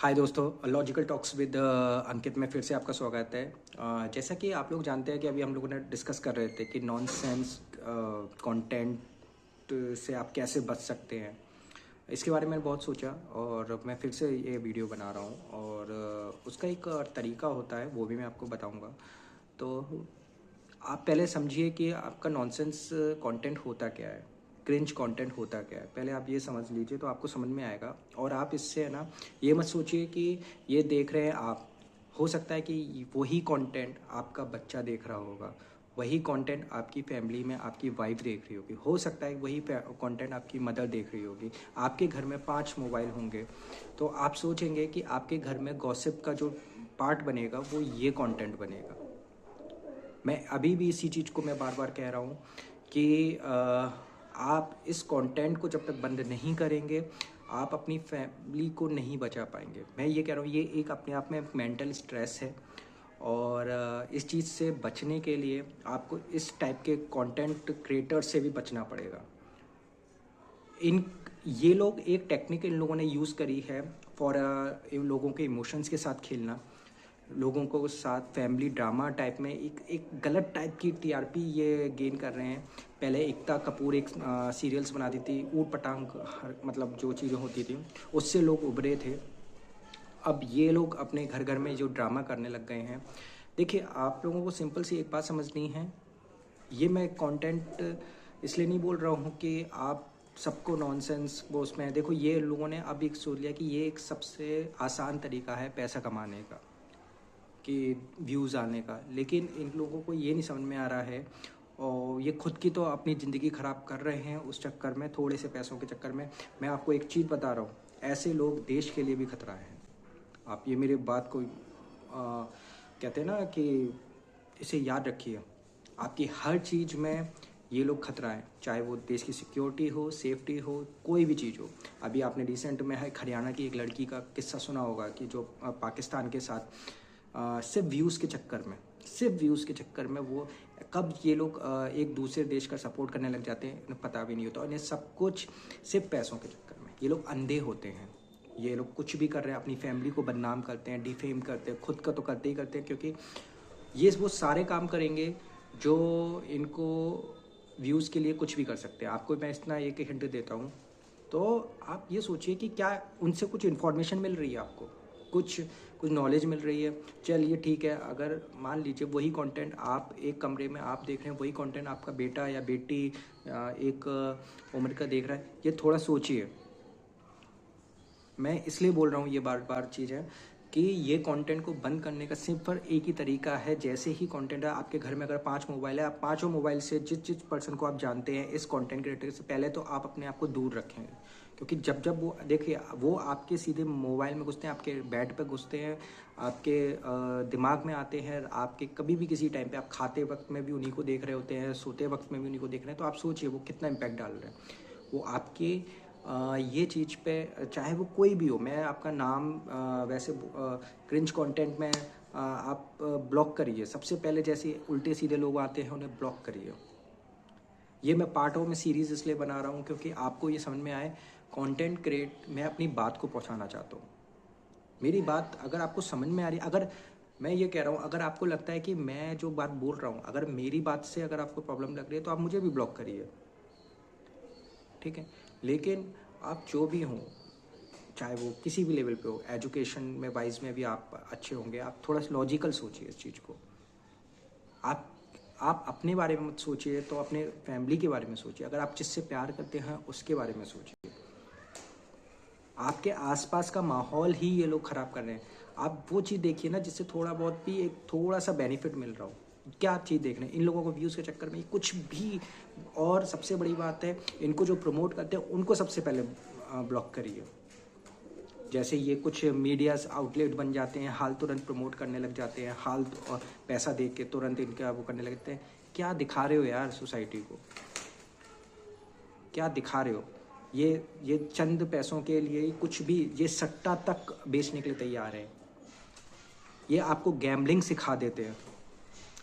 हाय दोस्तों, logical talks with अंकित में फिर से आपका स्वागत है। जैसा कि आप लोग जानते हैं कि अभी हम लोगों ने डिस्कस कर रहे थे कि नॉनसेंस कंटेंट से आप कैसे बच सकते हैं। इसके बारे में बहुत सोचा और मैं फिर से ये वीडियो बना रहा हूँ और उसका एक तरीका होता है, वो भी मैं आपको बताऊँगा। तो आप पहले समझिए कि आपका नॉनसेंस कंटेंट होता क्या है, क्रिंज कंटेंट होता क्या है। पहले आप ये समझ लीजिए तो आपको समझ में आएगा। और आप इससे है ना, ये मत सोचिए कि ये देख रहे हैं आप। हो सकता है कि वही कंटेंट आपका बच्चा देख रहा होगा, वही कंटेंट आपकी फैमिली में आपकी वाइफ देख रही होगी, हो सकता है वही कंटेंट आपकी मदर देख रही होगी। आपके घर में 5 मोबाइल होंगे, तो आप सोचेंगे कि आपके घर में गॉसिप का जो पार्ट बनेगा वो ये कंटेंट बनेगा। मैं अभी भी इसी चीज़ को मैं बार बार कह रहा हूँ कि आप इस कंटेंट को जब तक बंद नहीं करेंगे, आप अपनी फैमिली को नहीं बचा पाएंगे। मैं ये कह रहा हूँ, ये एक अपने आप में मेंटल स्ट्रेस है। और इस चीज़ से बचने के लिए आपको इस टाइप के कंटेंट क्रिएटर से भी बचना पड़ेगा। इन ये लोग एक टेक्निक इन लोगों ने यूज़ करी है फॉर इन लोगों के इमोशंस के साथ खेलना, लोगों को साथ फैमिली ड्रामा टाइप में एक गलत टाइप की टीआरपी ये गेन कर रहे हैं। पहले एकता कपूर एक सीरियल्स बनाती थी, ऊट पटांग मतलब जो चीज़ें होती थी उससे लोग उभरे थे। अब ये लोग अपने घर घर में जो ड्रामा करने लग गए हैं। देखिए, आप लोगों को सिंपल सी एक बात समझनी है। ये मैं कंटेंट इसलिए नहीं बोल रहा हूँ कि आप सबको नॉनसेंस वो उसमें देखो, ये लोगों ने अब एक सोच लिया कि ये एक सबसे आसान तरीका है पैसा कमाने का, कि व्यूज़ आने का। लेकिन इन लोगों को ये नहीं समझ में आ रहा है और ये खुद की तो अपनी ज़िंदगी ख़राब कर रहे हैं उस चक्कर में, थोड़े से पैसों के चक्कर में। मैं आपको एक चीज़ बता रहा हूँ, ऐसे लोग देश के लिए भी खतरा है। आप ये मेरे बात को कहते हैं ना कि इसे याद रखिए। आपकी हर चीज़ में ये लोग खतरा है, चाहे वो देश की सिक्योरिटी हो, सेफ्टी हो, कोई भी चीज़ हो। अभी आपने रिसेंट में हरियाणा की एक लड़की का किस्सा सुना होगा कि जो पाकिस्तान के साथ सिर्फ व्यूज़ के चक्कर में, सिर्फ व्यूज़ के चक्कर में वो कब ये लोग एक दूसरे देश का सपोर्ट करने लग जाते हैं इन्हें पता भी नहीं होता। और इन्हें सब कुछ सिर्फ पैसों के चक्कर में, ये लोग अंधे होते हैं। ये लोग कुछ भी कर रहे हैं, अपनी फैमिली को बदनाम करते हैं, डिफेम करते हैं, खुद का तो करते ही करते हैं, क्योंकि ये वो सारे काम करेंगे जो इनको व्यूज़ के लिए कुछ भी कर सकते हैं। आपको मैं इतना एक हिंट देता हूँ, तो आप ये सोचिए कि क्या उनसे कुछ इन्फॉर्मेशन मिल रही है आपको, कुछ कुछ नॉलेज मिल रही है। चलिए ठीक है, अगर मान लीजिए वही कंटेंट आप एक कमरे में आप देख रहे हैं, वही कंटेंट आपका बेटा या बेटी एक उम्र का देख रहा है, ये थोड़ा सोचिए। मैं इसलिए बोल रहा हूँ ये बार बार चीज़ है कि ये कंटेंट को बंद करने का सिर्फ और एक ही तरीका है। जैसे ही कंटेंट है आपके घर में, अगर 5 मोबाइल है, आप पाँचों मोबाइल से जिस जिस पर्सन को आप जानते हैं इस कंटेंट क्रिएटर से, पहले तो आप अपने आप को दूर रखें। क्योंकि जब जब वो देखिए, वो आपके सीधे मोबाइल में घुसते हैं, आपके बेड पे घुसते हैं, आपके दिमाग में आते हैं, आपके कभी भी किसी टाइम पे आप खाते वक्त में भी उन्हीं को देख रहे होते हैं, सोते वक्त में भी उन्हीं को देख रहे हैं। तो आप सोचिए वो कितना इम्पैक्ट डाल रहे हैं। वो आपके ये चीज़ पे, चाहे वो कोई भी हो, मैं आपका नाम वैसे क्रिंज कंटेंट में आप ब्लॉक करिए सबसे पहले। जैसे उल्टे सीधे लोग आते हैं उन्हें ब्लॉक करिए। ये मैं पार्टों में सीरीज़ इसलिए बना रहा हूँ क्योंकि आपको ये समझ में आए। कंटेंट क्रिएट, मैं अपनी बात को पहुँचाना चाहता हूँ। मेरी बात अगर आपको समझ में आ रही है, अगर मैं ये कह रहा हूँ, अगर आपको लगता है कि मैं जो बात बोल रहा हूँ, अगर मेरी बात से अगर आपको प्रॉब्लम लग रही है तो आप मुझे भी ब्लॉक करिए, ठीक है। लेकिन आप जो भी हों, चाहे वो किसी भी लेवल पे हो, एजुकेशन में वाइज में भी आप अच्छे होंगे, आप थोड़ा सा लॉजिकल सोचिए इस चीज़ को। आप आप अपने बारे में मत सोचिए, तो अपने फैमिली के बारे में सोचिए। अगर आप जिससे प्यार करते हैं उसके बारे में सोचिए। आपके आसपास का माहौल ही ये लोग ख़राब कर रहे हैं। आप वो चीज़ देखिए ना जिससे थोड़ा बहुत भी एक थोड़ा सा बेनिफिट मिल रहा हो। क्या चीज़ देख रहे हैं इन लोगों को? व्यूज़ के चक्कर में ये कुछ भी। और सबसे बड़ी बात है, इनको जो प्रमोट करते हैं उनको सबसे पहले ब्लॉक करिए। जैसे ये कुछ मीडियाज आउटलेट बन जाते हैं, हाल तुरंत प्रमोट करने लग जाते हैं, हाल और पैसा दे के तुरंत इनका वो करने लगते हैं। क्या दिखा रहे हो यार सोसाइटी को? क्या दिखा रहे हो? ये चंद पैसों के लिए कुछ भी, ये सट्टा तक बेचने के लिए तैयार है। ये आपको गैम्बलिंग सिखा देते हैं।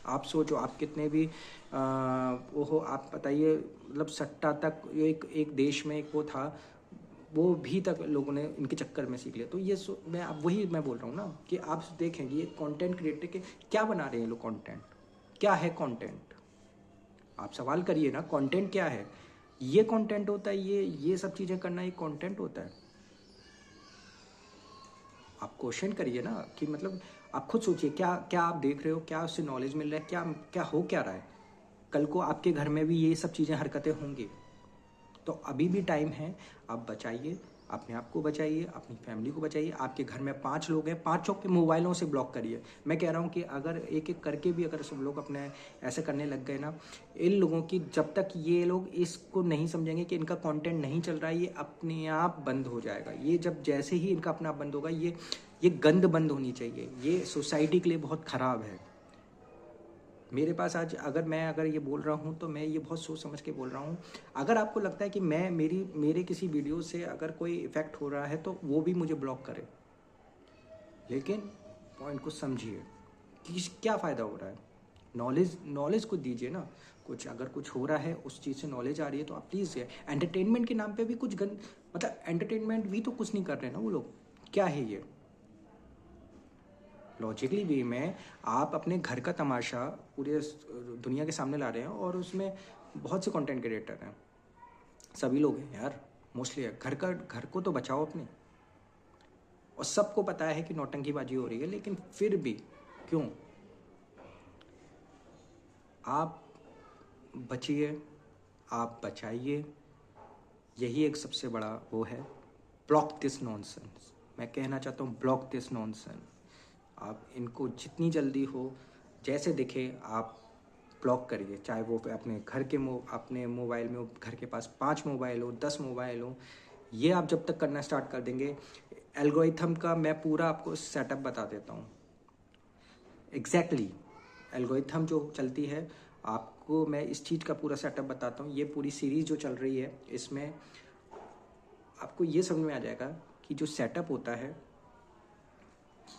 आप सोचो, आप कितने भी वो हो, आप बताइए, मतलब सट्टा तक। ये एक एक देश में एक वो था, वो भी तक लोगों ने इनके चक्कर में सीख लिया। तो ये मैं अब वही मैं बोल रहा हूँ ना कि आप देखें कि ये कंटेंट क्रिएटर के क्या बना रहे हैं लोग, कंटेंट क्या है कंटेंट, आप सवाल करिए ना कंटेंट क्या है। ये कंटेंट होता है, ये सब चीज़ें करना एक कंटेंट होता है। आप क्वेश्चन करिए ना कि मतलब आप खुद सोचिए क्या क्या आप देख रहे हो, क्या उससे नॉलेज मिल रहा है, क्या क्या हो क्या रहा है। कल को आपके घर में भी ये सब चीज़ें हरकतें होंगी। तो अभी भी टाइम है, आप बचाइए, अपने आप को बचाइए, अपनी फैमिली को बचाइए। आपके घर में 5 लोग हैं, पाँचों के मोबाइलों से ब्लॉक करिए। मैं कह रहा हूँ कि अगर एक एक करके भी अगर सब लोग अपने ऐसे करने लग गए ना, इन लोगों की जब तक ये लोग इसको नहीं समझेंगे कि इनका कंटेंट नहीं चल रहा है, ये अपने आप बंद हो जाएगा। ये जब जैसे ही इनका अपना आप बंद होगा, ये गंद बंद होनी चाहिए। ये सोसाइटी के लिए बहुत ख़राब है। मेरे पास आज अगर ये बोल रहा हूँ तो मैं ये बहुत सोच समझ के बोल रहा हूँ। अगर आपको लगता है कि मेरे किसी वीडियो से अगर कोई इफ़ेक्ट हो रहा है तो वो भी मुझे ब्लॉक करे, लेकिन पॉइंट को समझिए कि क्या फ़ायदा हो रहा है। नॉलेज को दीजिए ना। कुछ अगर कुछ हो रहा है, उस चीज़ से नॉलेज आ रही है तो आप प्लीज़ एंटरटेनमेंट के नाम पे भी कुछ मतलब एंटरटेनमेंट भी तो कुछ नहीं कर रहे ना वो लोग। क्या है ये? लॉजिकली वे में आप अपने घर का तमाशा पूरे दुनिया के सामने ला रहे हैं और उसमें बहुत से कंटेंट क्रिएटर हैं, सभी लोग हैं यार, मोस्टली है। घर को तो बचाओ अपने। और सबको पता है कि नौटंकीबाजी हो रही है, लेकिन फिर भी क्यों? आप बचिए, आप बचाइए। यही एक सबसे बड़ा वो है। Block this nonsense. मैं कहना चाहता हूँ ब्लॉक दिस नॉनसेंस। आप इनको जितनी जल्दी हो, जैसे दिखे आप ब्लॉक करिए। चाहे वो अपने घर के अपने मोबाइल में हो, घर के पास 5 मोबाइल हो, 10 मोबाइल हो, ये आप जब तक करना स्टार्ट कर देंगे। एल्गोरिथम का मैं पूरा आपको सेटअप बता देता हूँ। एग्जैक्टली एल्गोरिथम जो चलती है, आपको मैं इस चीज़ का पूरा सेटअप बताता हूँ। ये पूरी सीरीज़ जो चल रही है, इसमें आपको ये समझ में आ जाएगा कि जो सेटअप होता है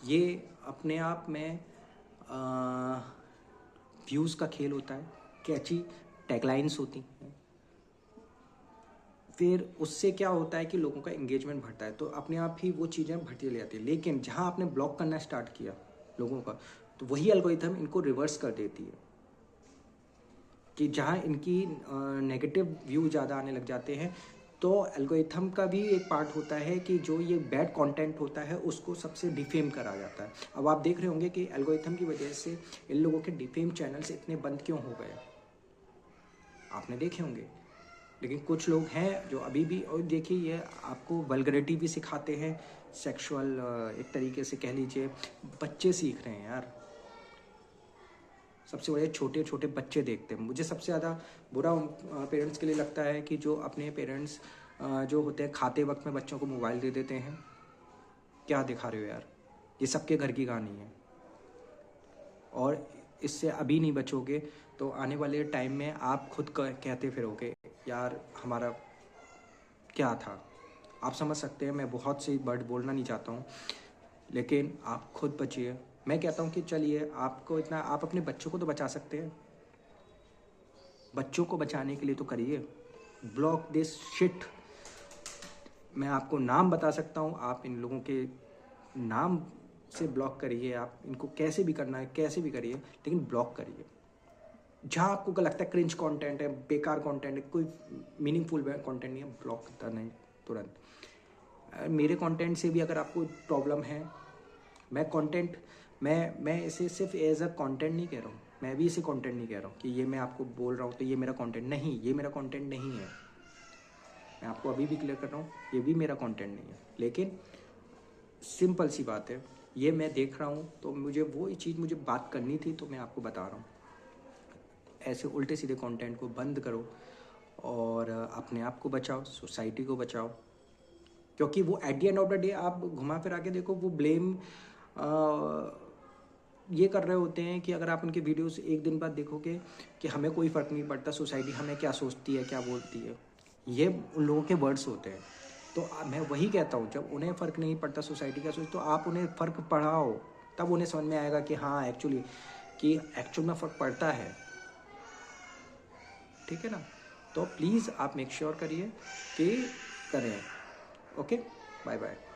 ये अपने आप में व्यूज़ का खेल होता है, कैची टैगलाइंस होती हैं। फिर उससे क्या होता है कि लोगों का एंगेजमेंट बढ़ता है, तो अपने आप ही वो चीज़ें बढ़ती चली जाती है। लेकिन जहाँ आपने ब्लॉक करना स्टार्ट किया लोगों का, तो वही एल्गोरिथम इनको रिवर्स कर देती है कि जहाँ इनकी नेगेटिव व्यू ज़्यादा आने लग जाते हैं, तो एल्गोरिथम का भी एक पार्ट होता है कि जो ये बैड कंटेंट होता है उसको सबसे डिफेम करा जाता है। अब आप देख रहे होंगे कि एल्गोरिथम की वजह से इन लोगों के डिफेम चैनल्स इतने बंद क्यों हो गए, आपने देखे होंगे। लेकिन कुछ लोग हैं जो अभी भी, और देखिए ये आपको वल्गरिटी भी सिखाते हैं, सेक्सुअल एक तरीके से कह लीजिए। बच्चे सीख रहे हैं यार, सबसे बड़े छोटे छोटे बच्चे देखते हैं। मुझे सबसे ज़्यादा बुरा पेरेंट्स के लिए लगता है कि जो अपने पेरेंट्स जो होते हैं खाते वक्त में बच्चों को मोबाइल दे देते हैं। क्या दिखा रहे हो यार? ये सबके घर की कहानी है, और इससे अभी नहीं बचोगे तो आने वाले टाइम में आप खुद कहते फिरोगे यार हमारा क्या था। आप समझ सकते हैं, मैं बहुत सी वर्ड बोलना नहीं चाहता हूँ, लेकिन आप खुद बचिए। मैं कहता हूँ कि चलिए, आपको इतना, आप अपने बच्चों को तो बचा सकते हैं, बच्चों को बचाने के लिए तो करिए। Block this shit. मैं आपको नाम बता सकता हूँ, आप इन लोगों के नाम से ब्लॉक करिए। आप इनको कैसे भी करना है, कैसे भी करिए, लेकिन ब्लॉक करिए। जहाँ आपको लगता है क्रिंज कंटेंट है, बेकार कंटेंट है, कोई मीनिंगफुल कंटेंट नहीं है, ब्लॉक करना है तुरंत। मेरे कंटेंट से भी अगर आपको प्रॉब्लम है, मैं कंटेंट मैं इसे सिर्फ एज अ कंटेंट नहीं कह रहा हूँ, मैं भी इसे कंटेंट नहीं कह रहा हूँ कि ये मैं आपको बोल रहा हूँ तो ये मेरा कंटेंट नहीं, ये मेरा कंटेंट नहीं है। मैं आपको अभी भी क्लियर कर रहा हूँ, ये भी मेरा कंटेंट नहीं है। लेकिन सिंपल सी बात है, ये मैं देख रहा हूँ तो मुझे वो चीज़ मुझे बात करनी थी, तो मैं आपको बता रहा हूँ। ऐसे उल्टे सीधे कंटेंट को बंद करो और अपने आप को बचाओ, सोसाइटी को बचाओ। क्योंकि वो at the end of the day आप घुमा फिरा के देखो, वो ब्लेम ये कर रहे होते हैं कि अगर आप उनके वीडियोस एक दिन बाद देखोगे कि हमें कोई फ़र्क नहीं पड़ता, सोसाइटी हमें क्या सोचती है, क्या बोलती है, ये उन लोगों के वर्ड्स होते हैं। तो मैं वही कहता हूँ, जब उन्हें फ़र्क नहीं पड़ता सोसाइटी क्या सोच, तो आप उन्हें फ़र्क पढ़ाओ, तब उन्हें समझ में आएगा कि हाँ एक्चुअल में फ़र्क पड़ता है। ठीक है ना? तो प्लीज़ आप मेक श्योर करिए कि करें। Okay, bye bye.